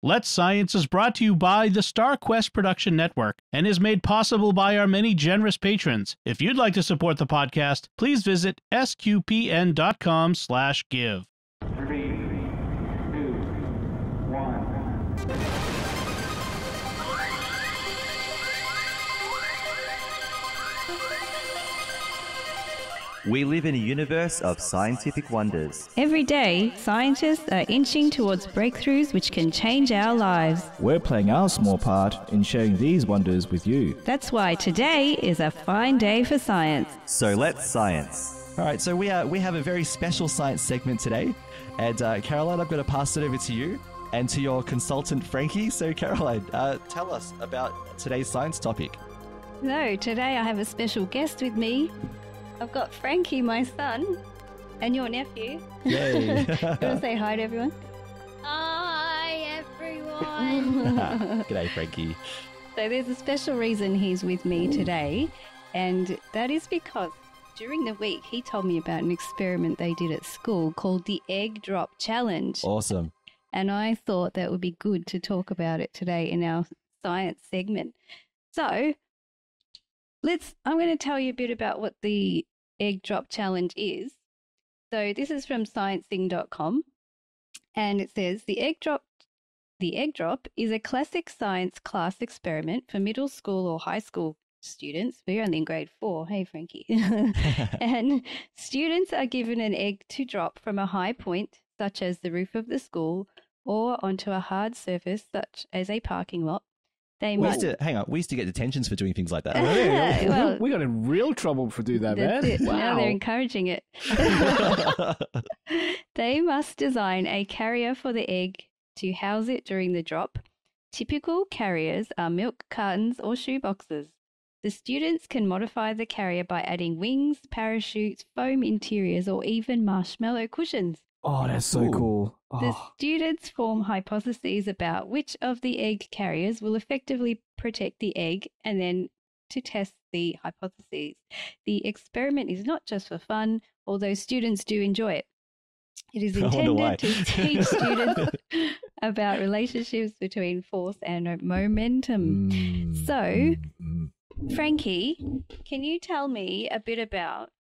Let's Science is brought to you by the StarQuest Production Network and is made possible by our many generous patrons. If you'd like to support the podcast, please visit sqpn.com/give. 3, 2, 1. We live in a universe of scientific wonders. Every day, scientists are inching towards breakthroughs which can change our lives. We're playing our small part in sharing these wonders with you. That's why today is a fine day for science. So let's science. All right, so we have a very special science segment today. And Caroline, I'm going to pass it over to you and to your consultant, Frankie. So Caroline, tell us about today's science topic. So today I have a special guest with me. I've got Frankie, my son, and your nephew. Yay. You want to say hi to everyone? Hi, everyone. G'day, Frankie. So there's a special reason he's with me today, and that is because during the week he told me about an experiment they did at school called the Egg Drop Challenge. Awesome. And I thought that would be good to talk about it today in our science segment. So I'm going to tell you a bit about what the Egg Drop Challenge is. So this is from sciencing.com, and it says the egg drop is a classic science class experiment for middle school or high school students. We're only in grade 4. Hey, Frankie. And students are given an egg to drop from a high point, such as the roof of the school, or onto a hard surface, such as a parking lot. We used to get detentions for doing things like that. Well, we got in real trouble for doing that, man. It. Wow. Now they're encouraging it. They must design a carrier for the egg to house it during the drop. Typical carriers are milk cartons or shoe boxes. The students can modify the carrier by adding wings, parachutes, foam interiors, or even marshmallow cushions. Oh, that's so cool. The students form hypotheses about which of the egg carriers will effectively protect the egg, and then to test the hypotheses. The experiment is not just for fun, although students do enjoy it. It is intended to teach students about relationships between force and momentum. So, Frankie, can you tell me a bit about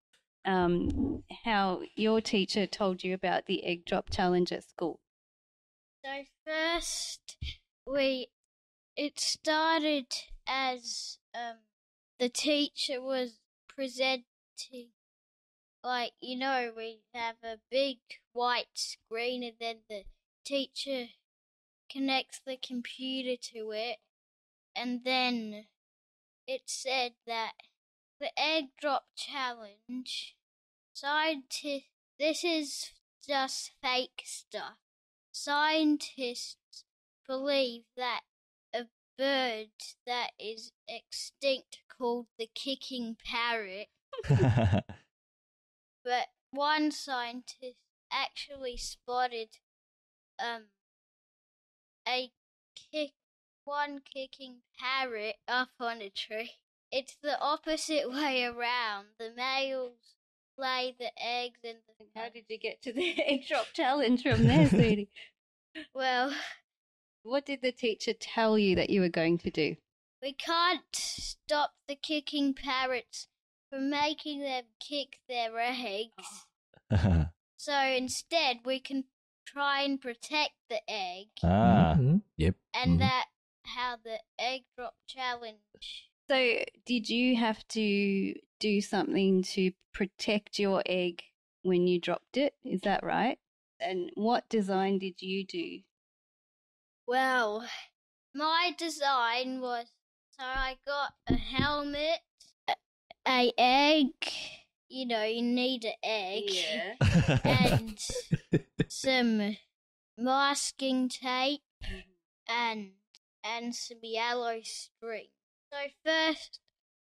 how your teacher told you about the Egg Drop Challenge at school? So first, it started as the teacher was presenting, we have a big white screen and then the teacher connects the computer to it, and then it said that the Egg Drop Challenge, this is just fake stuff. Scientists believe that a bird that is extinct called the kicking parrot, but one scientist actually spotted one kicking parrot up on a tree. It's the opposite way around. The males lay the eggs and How did you get to the Egg Drop Challenge from there, sweetie? Well, what did the teacher tell you that you were going to do? We can't stop the kicking parrots from making them kick their eggs. So instead, we can try and protect the egg. Yep. And that's how the Egg Drop Challenge. So did you have to do something to protect your egg when you dropped it? Is that right? And what design did you do? Well, my design was, so I got a helmet, a egg, you need an egg, and some masking tape and some yellow string. So first,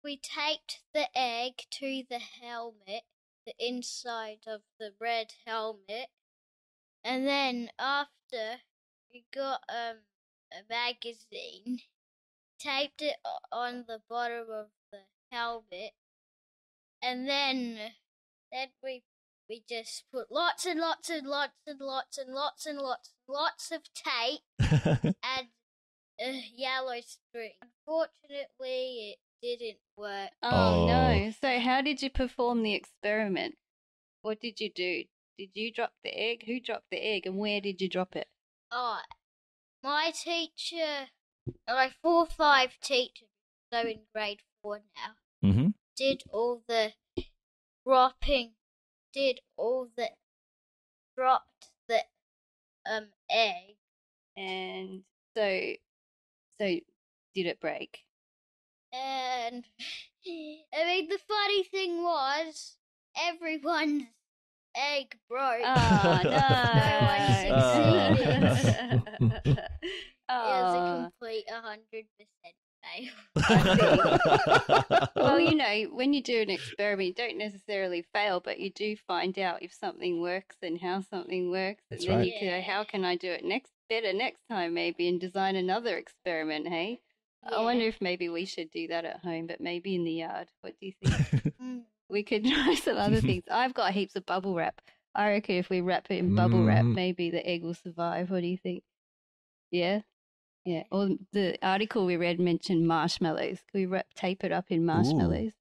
we taped the egg to the helmet, the inside of the red helmet, and then after we got a magazine, taped it on the bottom of the helmet, and then we we just put lots and lots and lots and lots and lots and lots of tape and yellow string. Unfortunately, it didn't work. Oh, no. So how did you perform the experiment? What did you do? Did you drop the egg? Who dropped the egg and where did you drop it? Oh, my teacher, my 4-5 teacher, so in grade 4 now, Mm-hmm. did all the dropping, dropped the egg. And so did it break? And I mean, the funny thing was, everyone's egg broke. Oh, no. It was a Oh. complete 100% fail. Well, you know, when you do an experiment, you don't necessarily fail, but you do find out if something works and how something works. And That's then right. you can go, how can I do it better next time maybe, and design another experiment, hey? I wonder if maybe we should do that at home, but maybe in the yard. What do you think? We could try some other things. I've got heaps of bubble wrap. I reckon if we wrap it in bubble wrap, maybe the egg will survive. What do you think? Yeah? Yeah. Or the article we read mentioned marshmallows. Can we tape it up in marshmallows?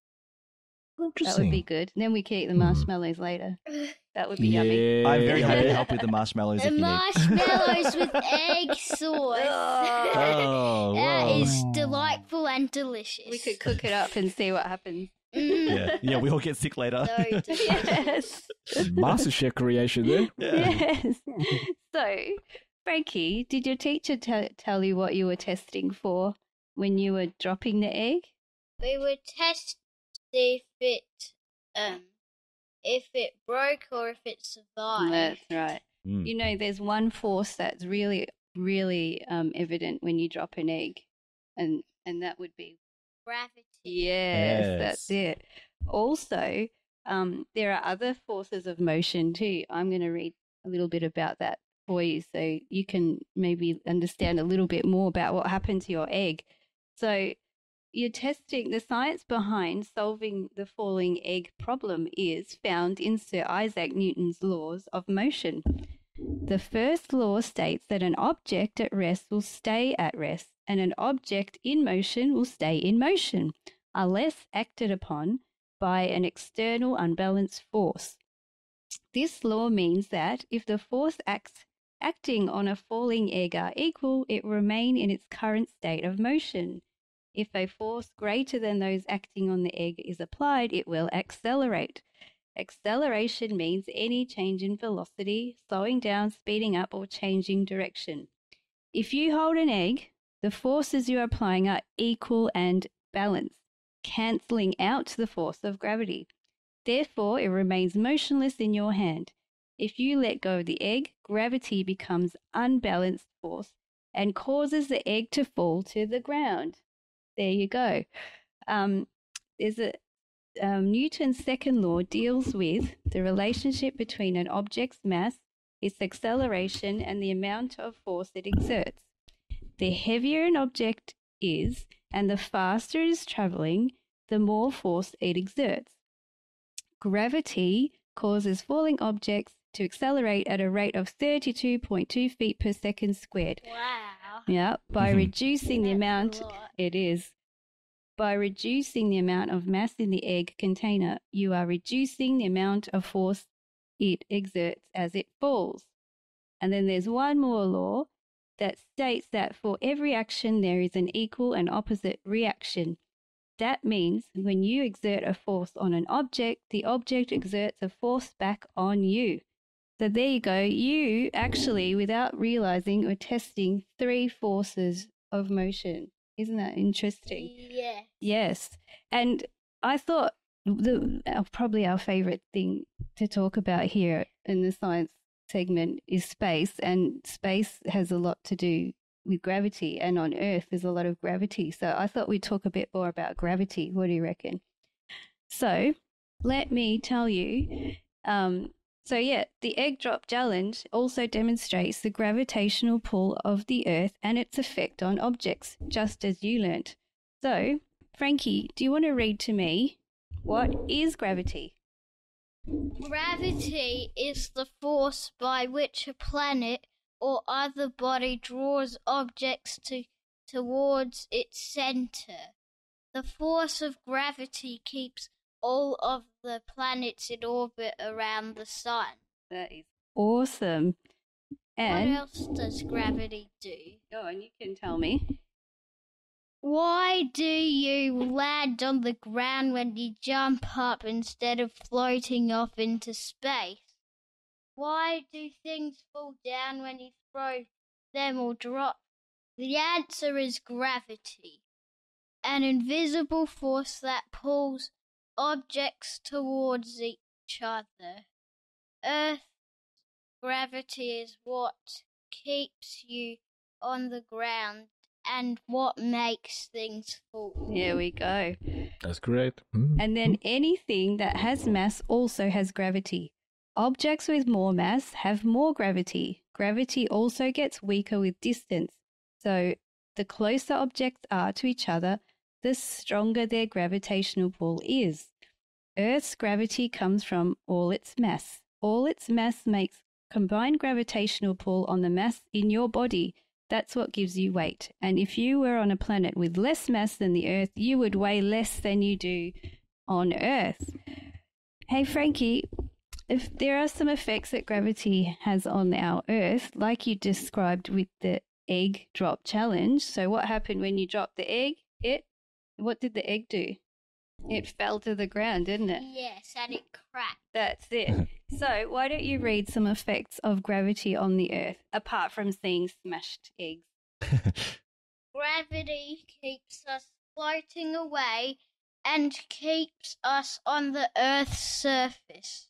That Interesting. would be good. And then we can eat the marshmallows later. That would be yummy. Yeah. I'm very happy to help with the marshmallows The if you need. marshmallows with egg sauce. Oh, That whoa. is delightful and delicious. We could cook it up and see what happens. Yeah, we all get sick later. So delicious. Yes. MasterChef creation there. Yes. So, Frankie, did your teacher tell you what you were testing for when you were dropping the egg? We would test if it broke or if it survived. That's right. Mm. You know, there's one force that's really, really evident when you drop an egg, and that would be Gravity. yes, that's Yes. it. Also, there are other forces of motion too. I'm going to read a little bit about that for you, so you can maybe understand a little bit more about what happened to your egg. So, you're testing the science behind solving the falling egg problem is found in Sir Isaac Newton's laws of motion. The first law states that an object at rest will stay at rest, and an object in motion will stay in motion, unless acted upon by an external unbalanced force. This law means that if the force acting on a falling egg are equal, it will remain in its current state of motion. If a force greater than those acting on the egg is applied, it will accelerate. Acceleration means any change in velocity, slowing down, speeding up, or changing direction. If you hold an egg, the forces you are applying are equal and balanced, cancelling out the force of gravity. Therefore, it remains motionless in your hand. If you let go of the egg, gravity becomes unbalanced force and causes the egg to fall to the ground. There you go. There's Newton's second law deals with the relationship between an object's mass, its acceleration, and the amount of force it exerts. The heavier an object is and the faster it is traveling, the more force it exerts. Gravity causes falling objects to accelerate at a rate of 32.2 feet per second squared. Wow. Yeah, by reducing the That's a amount, lot. it is. By reducing the amount of mass in the egg container, you are reducing the amount of force it exerts as it falls. And then there's one more law that states that for every action there is an equal and opposite reaction. That means when you exert a force on an object, the object exerts a force back on you. So there you go. You actually, without realizing, were testing 3 forces of motion. Isn't that interesting? Yeah. Yes. And I thought probably our favorite thing to talk about here in the science segment is space. And space has a lot to do with gravity. And on Earth, there's a lot of gravity. So I thought we'd talk a bit more about gravity. What do you reckon? So let me tell you. The egg drop challenge also demonstrates the gravitational pull of the Earth and its effect on objects, just as you learnt. So, Frankie, do you want to read to me what is gravity? Gravity is the force by which a planet or other body draws objects towards its center. The force of gravity keeps all of the planets in orbit around the sun. That is awesome. And What else does gravity do? go on, you can tell me. Why do you land on the ground when you jump up instead of floating off into space? Why do things fall down when you throw them or drop? The answer is gravity, an invisible force that pulls objects towards each other. Earth's gravity is what keeps you on the ground and what makes things fall. There we go. That's great. And then anything that has mass also has gravity. Objects with more mass have more gravity. Gravity also gets weaker with distance. So the closer objects are to each other, the stronger their gravitational pull is. Earth's gravity comes from all its mass. All its mass makes combined gravitational pull on the mass in your body. That's what gives you weight. And if you were on a planet with less mass than the Earth, you would weigh less than you do on Earth. Hey, Frankie, if there are some effects that gravity has on our Earth, like you described with the egg drop challenge. So what happened when you dropped the egg? What did the egg do? It fell to the ground, didn't it? Yes, and it cracked. That's it. So why don't you read some effects of gravity on the Earth, apart from seeing smashed eggs? Gravity keeps us floating away and keeps us on the Earth's surface.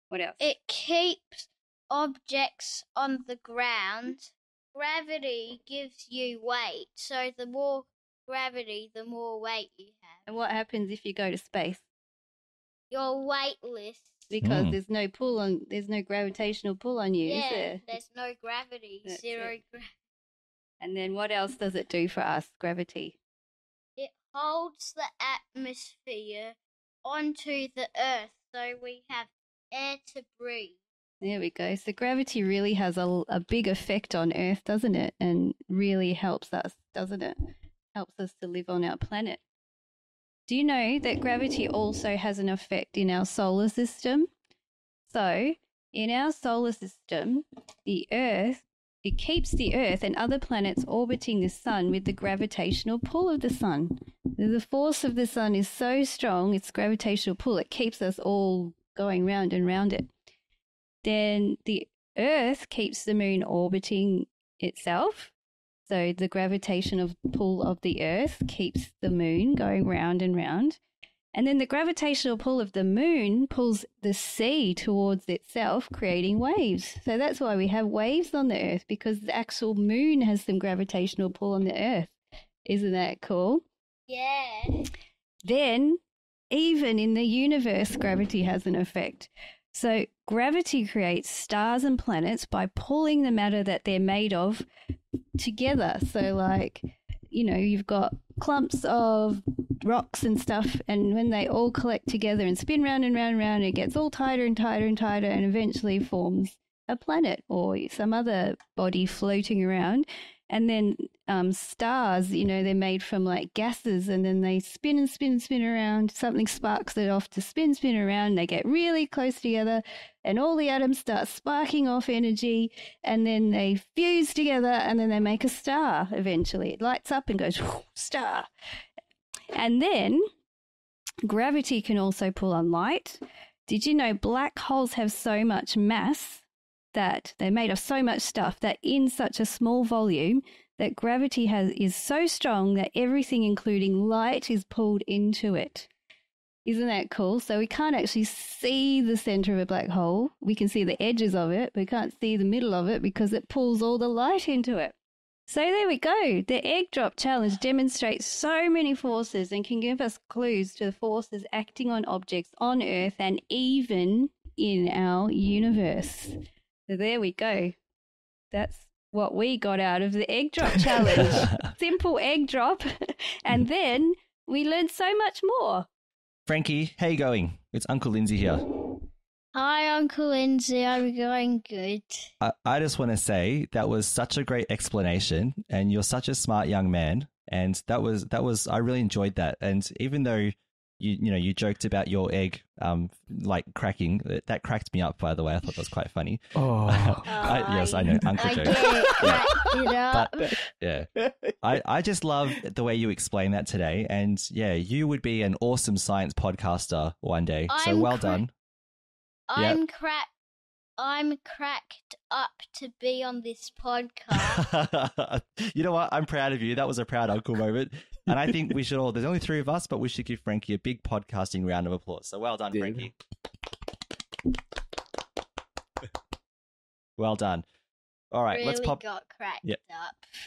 What else? It keeps objects on the ground. Gravity gives you weight, so the more gravity, the more weight you have. And what happens if you go to space? You're weightless. Because there's no gravitational pull on you, is there? There's no gravity. That's Zero it. gravity. And then what else does it do for us, gravity? It holds the atmosphere onto the Earth, so we have air to breathe. There we go. So gravity really has a big effect on Earth, doesn't it? And really helps us, doesn't it? Helps us to live on our planet. Do you know that gravity also has an effect in our solar system? So, in our solar system, the Earth, it keeps the Earth and other planets orbiting the sun with the gravitational pull of the sun. The force of the sun is so strong, its gravitational pull, it keeps us all going round and round it. Then the Earth keeps the moon orbiting itself. So the gravitational pull of the Earth keeps the moon going round and round. And then the gravitational pull of the moon pulls the sea towards itself, creating waves. So that's why we have waves on the Earth, because the actual moon has some gravitational pull on the Earth. Isn't that cool? Yeah. Then, even in the universe, gravity has an effect. So gravity creates stars and planets by pulling the matter that they're made of together. So like, you know, you've got clumps of rocks and stuff, and when they all collect together and spin round and round and round, it gets all tighter and tighter and tighter and eventually forms a planet or some other body floating around. And then stars, you know, they're made from like gases, and then they spin and spin and spin around. Something sparks it off to spin around. They get really close together, and all the atoms start sparking off energy, and then they fuse together, and then they make a star eventually. It lights up and goes, whoosh, star. And then gravity can also pull on light. Did you know black holes have so much mass that they're made of so much stuff that in such a small volume that gravity is so strong that everything, including light, is pulled into it. Isn't that cool? So we can't actually see the center of a black hole. We can see the edges of it, but we can't see the middle of it because it pulls all the light into it. So there we go. The egg drop challenge demonstrates so many forces and can give us clues to the forces acting on objects on Earth and even in our universe. So there we go. That's what we got out of the egg drop challenge. Simple egg drop. And then we learned so much more. Frankie, how you going? It's Uncle Lindsay here. Hi, Uncle Lindsay. I'm going good. I just want to say that was such a great explanation, and you're such a smart young man. And that was I really enjoyed that. And even though you joked about your egg like cracking, that cracked me up. By the way, I thought that was quite funny. Oh, Yes, I know, Uncle I joke. get it. Cracked it up. But yeah, I just love the way you explained that today. And yeah, you would be an awesome science podcaster one day. So I'm well done. I'm cracked up to be on this podcast. You know what? I'm proud of you. That was a proud uncle moment. And I think we should all, there's only 3 of us, but we should give Frankie a big podcasting round of applause. So well done, Frankie. Well done. All right, really let's pop. got cracked Yeah.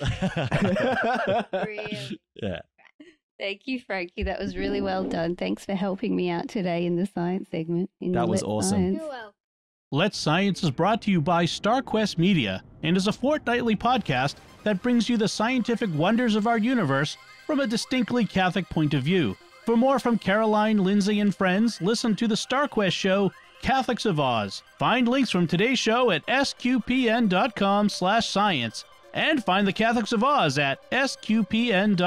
up. Really. Yeah. Thank you, Frankie. That was really well done. Thanks for helping me out today in the science segment. That was awesome. You're welcome. Let's Science is brought to you by StarQuest Media and is a fortnightly podcast that brings you the scientific wonders of our universe from a distinctly Catholic point of view. For more from Caroline, Lindsay, and friends, listen to the StarQuest show, Catholics of Oz. Find links from today's show at sqpn.com/science and find the Catholics of Oz at sqpn.com/Oz.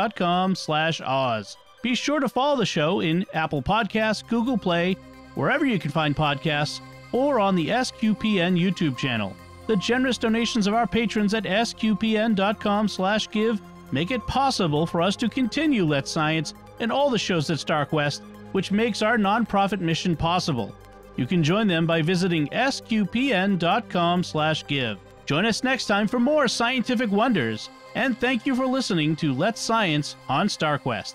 Be sure to follow the show in Apple Podcasts, Google Play, wherever you can find podcasts, or on the SQPN YouTube channel. The generous donations of our patrons at sqpn.com/give make it possible for us to continue Let's Science and all the shows at StarQuest, which makes our nonprofit mission possible. You can join them by visiting sqpn.com/give. Join us next time for more scientific wonders, and thank you for listening to Let's Science on StarQuest.